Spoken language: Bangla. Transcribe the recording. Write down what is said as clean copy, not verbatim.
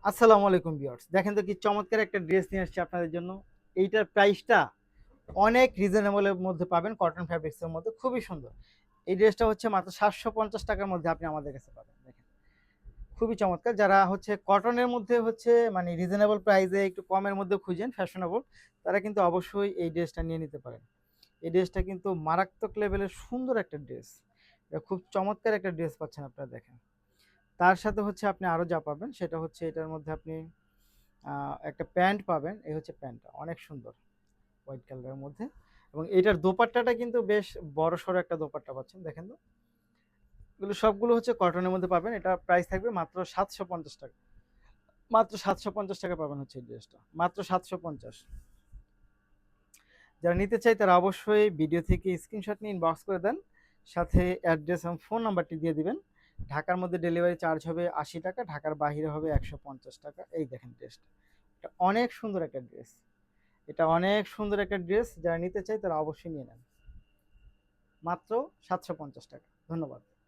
আসসালামু আলাইকুম ভিউয়ার্স, দেখেন তো কি চমৎকার একটা ড্রেস নিয়ে আসছি আপনাদের জন্য। এইটার প্রাইসটা অনেক রিজনেবলের মধ্যে পাবেন, কটন ফ্যাব্রিক্সের মধ্যে, খুবই সুন্দর। এই ড্রেসটা হচ্ছে মাত্র 750 টাকার মধ্যে আপনি আমাদের কাছে পাবেন। দেখেন, খুবই চমৎকার। যারা হচ্ছে কটনের মধ্যে হচ্ছে মানে রিজনেবল প্রাইসে একটু কমের মধ্যে খুঁজেন, ফ্যাশনেবল, তারা কিন্তু অবশ্যই এই ড্রেসটা নিয়ে নিতে পারেন। এই ড্রেসটা কিন্তু মারাত্মক লেভেলের সুন্দর একটা ড্রেস। এটা খুব চমৎকার একটা ড্রেস পাচ্ছেন আপনারা। দেখেন, তার সাথে হচ্ছে আপনি আরও যা পাবেন সেটা হচ্ছে এটার মধ্যে আপনি একটা প্যান্ট পাবেন। এই হচ্ছে প্যান্টটা, অনেক সুন্দর, হোয়াইট কালারের মধ্যে। এবং এটার দোপাট্টাটা কিন্তু বেশ বড় সড়ো একটা দোপাট্টা পাচ্ছেন। দেখেন তো, এগুলো সবগুলো হচ্ছে কটনের মধ্যে পাবেন। এটা প্রাইস থাকবে মাত্র 750 টাকা। মাত্র 750 টাকা পাবেন হচ্ছে এই ড্রেসটা, মাত্র 750। যারা নিতে চাই তারা অবশ্যই ভিডিও থেকে স্ক্রিনশট নিয়ে ইনবক্স করে দেন, সাথে অ্যাড্রেস এবং ফোন নাম্বারটি দিয়ে দিবেন। ঢাকার মধ্যে ডেলিভারি চার্জ হবে 80 টাকা, ঢাকার বাইরে হবে 150 টাকা। এই দেখেন ড্রেসটা, এটা অনেক সুন্দর একটা ড্রেস। এটা অনেক সুন্দর একটা ড্রেস, যারা নিতে চায় তারা অবশ্যই নিয়ে নেন। মাত্র 750 টাকা। ধন্যবাদ।